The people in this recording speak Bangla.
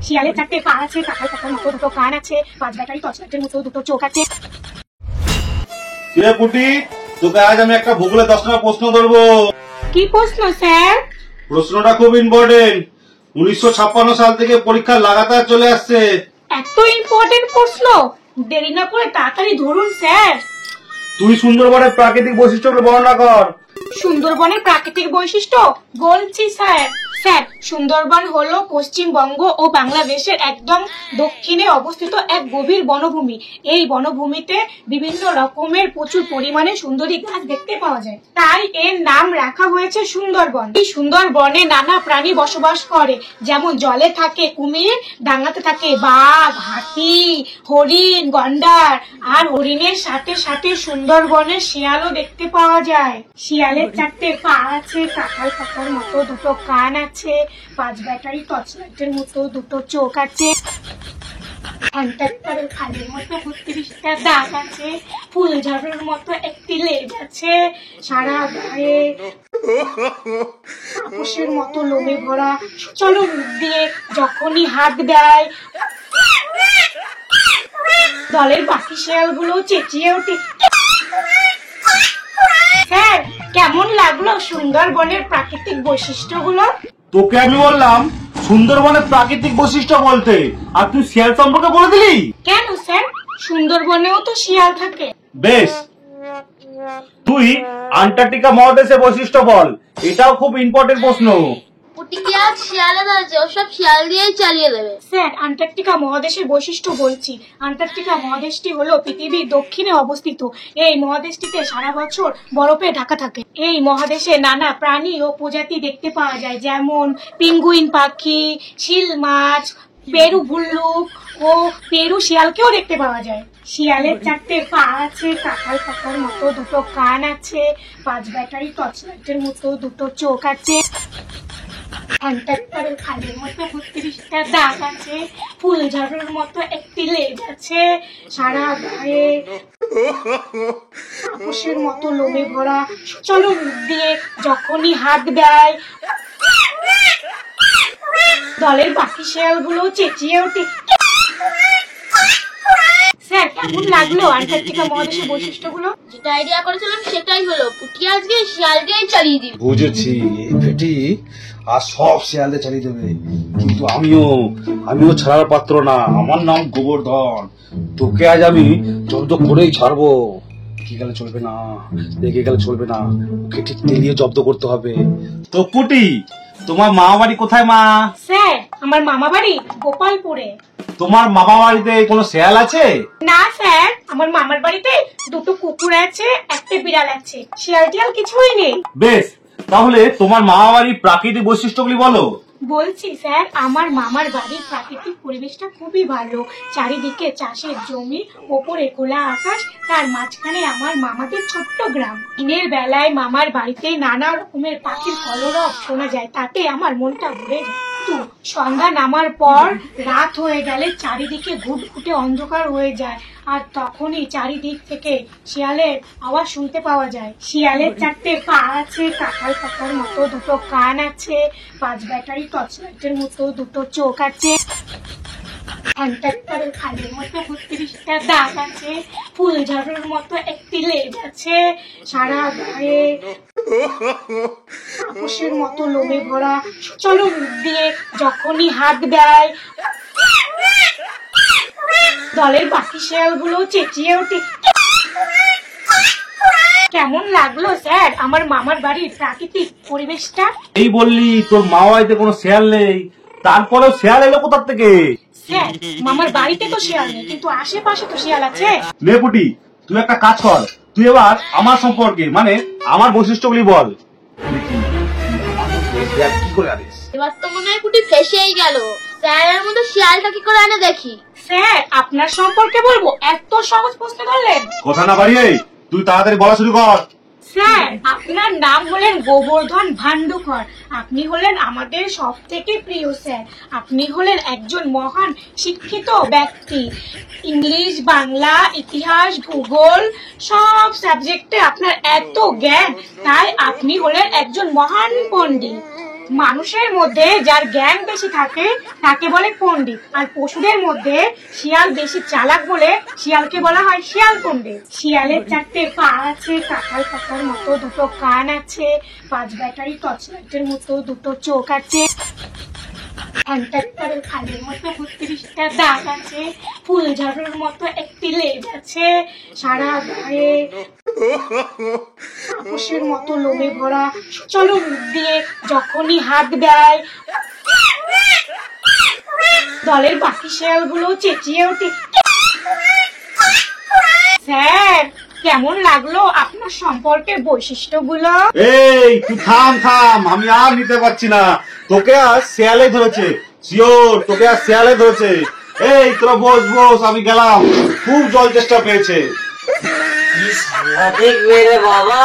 শিয়ালের চারটে পা আছে, কাঁঠাল পাতার মতো দুটো কান আছে, 5 ব্যাটারি টর্চলাইটের মতো দুটো চোখ আছে। কিরে পুটি, তোকে আজ আমি একটা ভূগোলে 10টা প্রশ্ন ধরবো। কি প্রশ্ন স্যার? প্রশ্নটা খুব ইম্পর্টেন্ট। 1956 সাল থেকে পরীক্ষা লাগাতার চলে আসছে। এত ইম্পর্টেন্ট প্রশ্ন, দেরি না করে তাড়াতাড়ি ধরুন স্যার। তুই সুন্দরবনের প্রাকৃতিক বৈশিষ্ট্যগুলো বর্ণনা কর। সুন্দরবনের প্রাকৃতিক বৈশিষ্ট্য বলছি স্যার। সুন্দরবন হলো পশ্চিমবঙ্গ ও বাংলাদেশের একদম দক্ষিণে অবস্থিত এক গভীর বনভূমি। এই বনভূমিতে বিভিন্ন রকমের প্রচুর পরিমাণে সুন্দরী গাছ দেখতে পাওয়া যায়, তাই এর নাম রাখা হয়েছে সুন্দরবন। এই সুন্দরবনে নানা প্রাণী বসবাস করে, যেমন জলে থাকে কুমির, ডাঙাতে থাকে বাঘ, হাতি, হরিণ, গন্ডার, আর হরিণের সাথে সাথে সুন্দরবনে শিয়ালও দেখতে পাওয়া যায়। শিয়ালের 4টে পা আছে, কাঁঠাল পাতার মতো দুটো কান আছে, 5 ব্যাটারি টর্চলাইটের মতো দুটো চোখ আছে, হ্যান্টারের খালের মতো 32টা দাগ আছে, ফুলঝড়ের মতো একটি লেজ আছে, সারা গায়ে তাপসের মতো লোমে ভরা, চলো মুখ দিয়ে যখনই হাত দেয় দলের বাকি শিয়ালগুলো চেঁচিয়ে ওঠে। স্যার, কেমন লাগলো সুন্দরবনের প্রাকৃতিক বৈশিষ্ট্যগুলো? তোকে আমি বললাম সুন্দরবনের প্রাকৃতিক বৈশিষ্ট্য বলতে, আর তুই শিয়াল সম্পর্কে বলে দিলি। কেন স্যার, সুন্দরবনেও তো শিয়াল থাকে। বেশ, তুই আন্টার্কটিকা মহাদেশের বৈশিষ্ট্য বল। এটাও খুব ইম্পর্টেন্ট প্রশ্ন। পুটিকে আজ শিয়ালে ধরেছে, ওসব শিয়াল দিয়েই চালিয়ে দেবে। স্যার, আন্টার্কটিকা মহাদেশের বৈশিষ্ট্য বলছি। আন্টার্কটিকা মহাদেশটি হলো পৃথিবীর দক্ষিণে অবস্থিত। এই মহাদেশটিতে সারা বছর বরফে ঢাকা থাকে। এই মহাদেশে নানা প্রাণী ও প্রজাতি দেখতে পাওয়া যায়, যেমন পেঙ্গুইন পাখি, শিল মাছ, পেরু ভুল্লুক ও পেরু শিয়ালকেও দেখতে পাওয়া যায়। শিয়ালের 4টে পা আছে, কাঁঠাল পাতার মতো দুটো কান আছে, 5 ব্যাটারি টর্চলাইটের মতো দুটো চোখ আছে, হ্যান্টারের খালের মতো 32টা দাগ আছে, ফুলঝড়ের মতো একটি লেজ আছে, সারা গায়ে তাপসের মতো লোমে ভরা, চলো মুখ দিয়ে যখনই হাত দেয় দলের বাকি শিয়ালগুলো চেঁচিয়ে ওঠে। স্যার, কেমন লাগলো আন্টার্কটিকা মহাদেশের বৈশিষ্ট্যগুলো? যেটা আইডিয়া করেছিলাম সেটাই হলো, পুটি আজকে শিয়াল দিয়েই চালিয়ে দিল। বুঝেছি, এই বেটি আর সব শিয়ালদের চালিয়ে দেবে, কিন্তু আমিও ছাড়ার পাত্র না। আমার নাম গোবর্ধন, তোকে আজ আমি জব্দ করেই ছাড়বো। দেখে গেলে চলবে না, ওকে ঠিক তেলিয়ে জব্দ করতে হবে। তো পুটি, তোমার মামা বাড়ি কোথায় মা? স্যার, আমার মামা বাড়ি গোপালপুরে। তোমার মামা বাড়িতে কোনো শিয়াল আছে? না স্যার, আমার মামার বাড়িতে দুটো কুকুর আছে, একটা বিড়াল আছে, শিয়াল টিয়াল কিছুই নেই। বেশ, তাহলে তোমার মামা বাড়ির প্রাকৃতিক বৈশিষ্ট্যগুলি বলো। বলছি স্যার, আমার মামার বাড়ির প্রাকৃতিক পরিবেশটা খুবই ভালো। চারিদিকে চাষের জমি, ওপরে খোলা আকাশ, তার মাঝখানে আমার মামাদের ছোট্ট গ্রাম। দিনের বেলায় মামার বাড়িতে নানা রকমের পাখির কলরব শোনা যায়, তাতে আমার মনটা ভরে যায়। কিন্তু সন্ধ্যা নামার পর রাত হয়ে গেলে চারিদিকে ঘুটঘুটে অন্ধকার হয়ে যায়, আর তখনই চারিদিক থেকে শিয়ালের আওয়াজ শুনতে পাওয়া যায়। শিয়ালের 4টে পা আছে, কাঁঠাল পাতার মতো দুটো কান আছে, 5 ব্যাটারি টর্চলাইটের মতো দুটো চোখ আছে, হ্যান্টারের খালের মতো 32টা দাগ আছে, ফুলঝড়ের মতো একটি লেজ আছে, সারা গায়ে তাপসের মতো লোমে ভরা, চলো মুখ দিয়ে যখনই হাত দেয় দলের বাকি শিয়ালগুলো চেঁচিয়ে ওঠে। কেমন লাগলো স্যার আমার মামার বাড়ির প্রাকৃতিক পরিবেশটা? এই বললি তোর মামা বাড়িতে কোনো শিয়াল নেই, তারপরেও শিয়াল এলো কোথা থেকে? স্যার, মামার বাড়িতে তো শিয়াল নেই, কিন্তু আশেপাশে তো শিয়াল আছে। লে পুটি, তুই একটা কাজ কর, তুই এবার আমার সম্পর্কে মানে আমার বৈশিষ্ট্যগুলি বল। কি করে আনিস? এবার তো মনে হয় পুটি ফেসেই গেল। স্যারের মতো শিয়ালটা কি করে আনে দেখি। স্যার, আপনার সম্পর্কে বলবো? এত সহজ প্রশ্ন করলেন। কথা না বাড়িয়ে তুই তাড়াতাড়ি বলা শুরু কর। স্যার, আপনার নাম হলেন গোবর্ধন ভান্ডুকর। আপনি হলেন আমাদের সব থেকে প্রিয় স্যার। আপনি হলেন একজন মহান শিক্ষিত ব্যক্তি। ইংলিশ, বাংলা, ইতিহাস, ভূগোল সব সাবজেক্টে আপনার এত জ্ঞান, তাই আপনি হলেন একজন মহান পণ্ডিত। মানুষের মধ্যে যার জ্ঞান বেশি থাকে তাকে বলে পণ্ডিত, আর পশুদের মধ্যে শিয়াল বেশি চালাক বলে শিয়ালকে বলা হয় শিয়াল পণ্ডিত। শিয়ালের 4টে পা আছে, কাঁঠাল পাতার মতো 2টো কান আছে, 5 ব্যাটারি টর্চ লাইটের মতো 2টো চোখ আছে, হ্যান্টারের খালের মতো 32টা দাঁত আছে, ফুলঝাড়ুর মতো একটি লেজ আছে, সারা গায়ে তাপসের মতো লোমে ভরা চলো মুখ দিয়ে যখনই হাত দেয় দলের বাকি শেয়ালগুলো চেঁচিয়ে ওঠে। স্যার, কেমন লাগলো আপনার সম্পর্কের বৈশিষ্ট্যগুলো? এই তুই থাম থাম, আমি আর নিতে পারছি না। তোকে আর শেয়ালে ধরেছে, শিওর তোকে আর শেয়ালে ধরেছে। এই তোরা বস বস, আমি গেলাম, খুব জল চেষ্টা পেয়েছে। কি সাংঘাতিক মেরে বাবা।